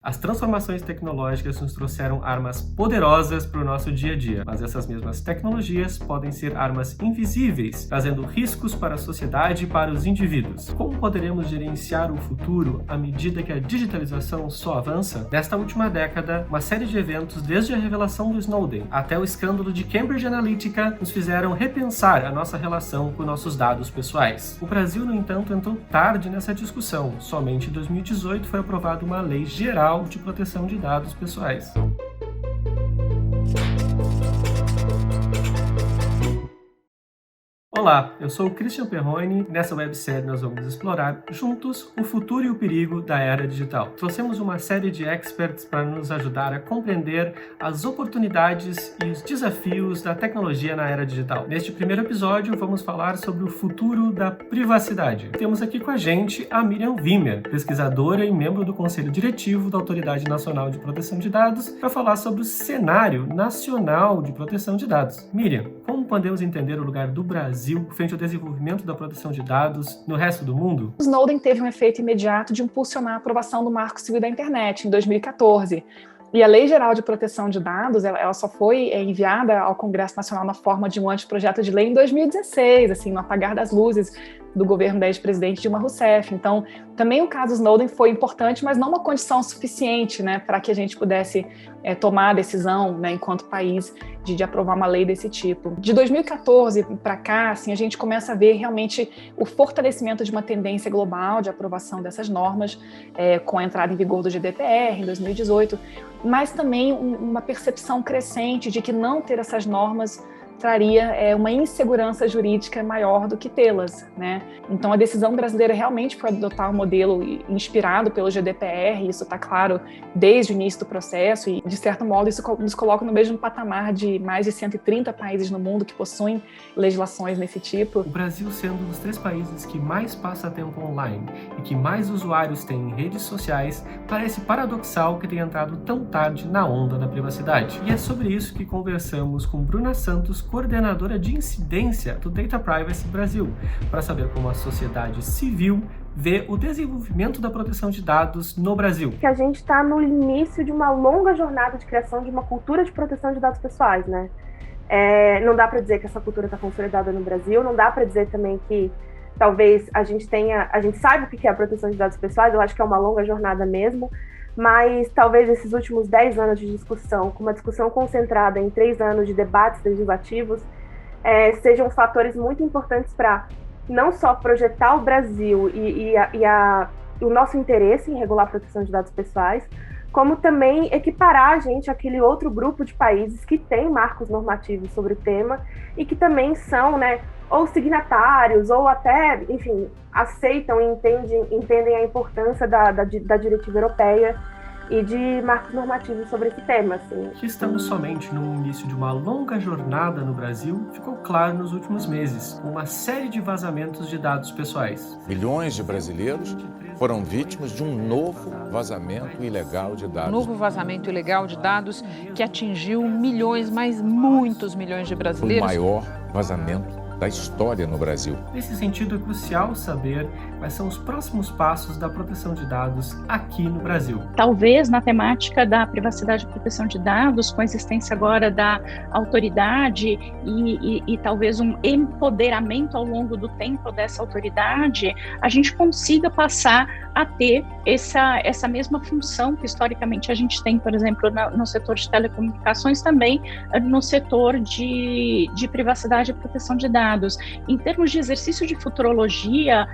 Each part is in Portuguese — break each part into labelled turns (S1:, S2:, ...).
S1: As transformações tecnológicas nos trouxeram armas poderosas para o nosso dia a dia, mas essas mesmas tecnologias podem ser armas invisíveis, trazendo riscos para a sociedade e para os indivíduos. Como poderemos gerenciar o futuro à medida que a digitalização só avança? Nesta última década, uma série de eventos, desde a revelação do Snowden até o escândalo de Cambridge Analytica, nos fizeram repensar a nossa relação com nossos dados pessoais. O Brasil, no entanto, entrou tarde nessa discussão. Somente em 2018 foi aprovada uma lei geral de proteção de dados pessoais. Olá, eu sou o Christian Perrone e nessa websérie nós vamos explorar juntos o futuro e o perigo da era digital. Trouxemos uma série de experts para nos ajudar a compreender as oportunidades e os desafios da tecnologia na era digital. Neste primeiro episódio vamos falar sobre o futuro da privacidade. Temos aqui com a gente a Miriam Wimmer, pesquisadora e membro do Conselho Diretivo da Autoridade Nacional de Proteção de Dados, para falar sobre o cenário nacional de proteção de dados. Miriam, como podemos entender o lugar do Brasil frente ao desenvolvimento da proteção de dados no resto do mundo?
S2: O Snowden teve um efeito imediato de impulsionar a aprovação do Marco Civil da Internet em 2014. E a Lei Geral de Proteção de Dados, ela só foi enviada ao Congresso Nacional na forma de um anteprojeto de lei em 2016, assim, no apagar das luzes do governo da ex-presidente Dilma Rousseff. Então, também o caso Snowden foi importante, mas não uma condição suficiente, né, para que a gente pudesse tomar a decisão, né, enquanto país, de aprovar uma lei desse tipo. De 2014 para cá, assim, a gente começa a ver realmente o fortalecimento de uma tendência global de aprovação dessas normas, com a entrada em vigor do GDPR em 2018, mas também uma percepção crescente de que não ter essas normas traria uma insegurança jurídica maior do que tê-las, né? Então a decisão brasileira realmente foi adotar um modelo inspirado pelo GDPR, isso está claro desde o início do processo e, de certo modo, isso nos coloca no mesmo patamar de mais de 130 países no mundo que possuem legislações nesse tipo.
S1: O Brasil sendo um dos 3 países que mais passa tempo online e que mais usuários tem em redes sociais, parece paradoxal que tenha entrado tão tarde na onda da privacidade. E é sobre isso que conversamos com Bruna Santos, coordenadora de incidência do Data Privacy Brasil, para saber como a sociedade civil vê o desenvolvimento da proteção de dados no Brasil.
S3: Que a gente está no início de uma longa jornada de criação de uma cultura de proteção de dados pessoais, né? Não dá para dizer que essa cultura está consolidada no Brasil, não dá para dizer também que talvez a gente saiba o que é a proteção de dados pessoais, eu acho que é uma longa jornada mesmo, mas talvez esses últimos 10 anos de discussão, com uma discussão concentrada em 3 anos de debates legislativos, sejam fatores muito importantes para não só projetar o Brasil e o nosso interesse em regular a proteção de dados pessoais, como também equiparar a gente àquele outro grupo de países que tem marcos normativos sobre o tema e que também são, né, ou signatários, ou até, enfim, aceitam e entendem a importância da diretiva europeia e de marcos normativos sobre esse tema. Assim.
S1: Que estamos somente no início de uma longa jornada no Brasil ficou claro nos últimos meses, com uma série de vazamentos de dados pessoais.
S4: Milhões de brasileiros foram vítimas de um novo vazamento ilegal de dados.
S5: Novo vazamento ilegal de dados que atingiu milhões, mas muitos milhões de brasileiros.
S4: O maior vazamento da história no Brasil.
S1: Nesse sentido, é crucial saber quais são os próximos passos da proteção de dados aqui no Brasil.
S6: Talvez na temática da privacidade e proteção de dados, com a existência agora da autoridade e talvez um empoderamento ao longo do tempo dessa autoridade, a gente consiga passar a ter essa mesma função que historicamente a gente tem, por exemplo, no setor de telecomunicações, também no setor de privacidade e proteção de dados. Em termos de exercício de futurologia,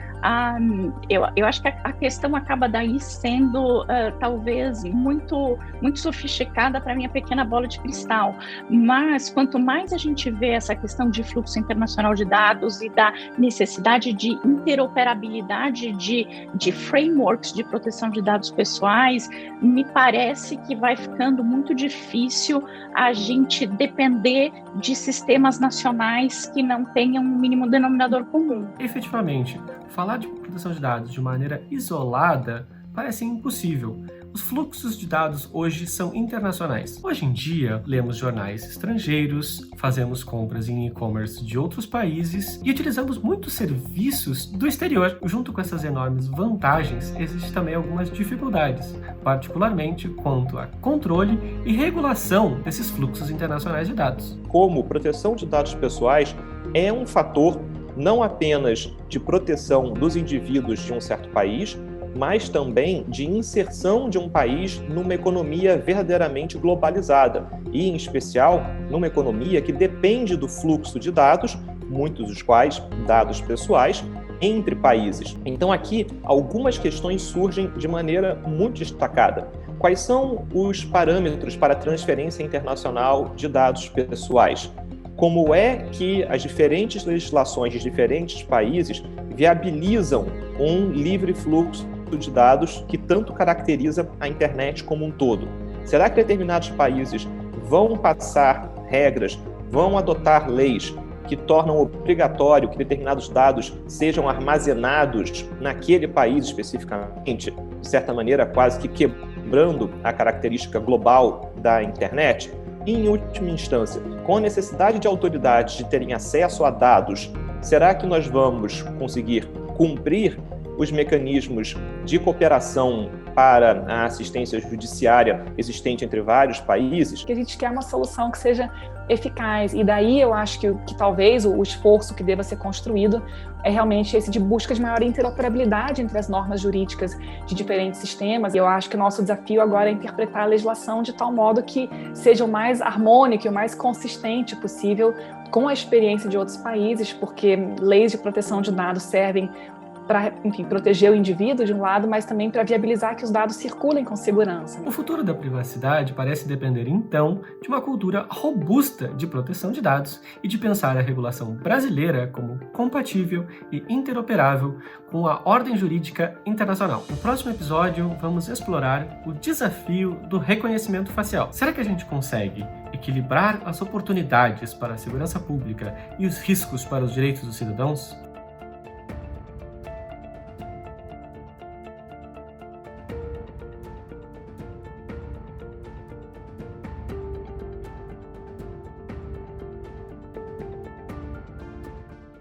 S6: eu acho que a questão acaba daí sendo talvez muito sofisticada para a minha pequena bola de cristal, mas quanto mais a gente vê essa questão de fluxo internacional de dados e da necessidade de interoperabilidade de frameworks de proteção de dados pessoais, me parece que vai ficando muito difícil a gente depender de sistemas nacionais que não tenham um mínimo denominador comum.
S1: Efetivamente, falar de proteção de dados de maneira isolada parece impossível. os fluxos de dados hoje são internacionais. Hoje em dia, lemos jornais estrangeiros, fazemos compras em e-commerce de outros países e utilizamos muitos serviços do exterior. Junto com essas enormes vantagens, existem também algumas dificuldades, particularmente quanto a controle e regulação desses fluxos internacionais de dados.
S7: Como proteção de dados pessoais é um fator não apenas de proteção dos indivíduos de um certo país, mas também de inserção de um país numa economia verdadeiramente globalizada e, em especial, numa economia que depende do fluxo de dados, muitos dos quais dados pessoais, entre países. Então, aqui, algumas questões surgem de maneira muito destacada. Quais são os parâmetros para a transferência internacional de dados pessoais? Como é que as diferentes legislações de diferentes países viabilizam um livre fluxo de dados que tanto caracteriza a internet como um todo? Será que determinados países vão passar regras, vão adotar leis que tornam obrigatório que determinados dados sejam armazenados naquele país especificamente, de certa maneira quase que quebrando a característica global da internet? E, em última instância, com a necessidade de autoridades de terem acesso a dados, será que nós vamos conseguir cumprir os mecanismos de cooperação para a assistência judiciária existente entre vários países?
S2: Que a gente quer uma solução que seja eficaz, e daí eu acho que talvez o esforço que deva ser construído é realmente esse de busca de maior interoperabilidade entre as normas jurídicas de diferentes sistemas. E eu acho que o nosso desafio agora é interpretar a legislação de tal modo que seja o mais harmônico e o mais consistente possível com a experiência de outros países, porque leis de proteção de dados servem para, proteger o indivíduo de um lado, mas também para viabilizar que os dados circulem com segurança.
S1: O futuro da privacidade parece depender, então, de uma cultura robusta de proteção de dados e de pensar a regulação brasileira como compatível e interoperável com a ordem jurídica internacional. No próximo episódio, vamos explorar o desafio do reconhecimento facial. Será que a gente consegue equilibrar as oportunidades para a segurança pública e os riscos para os direitos dos cidadãos?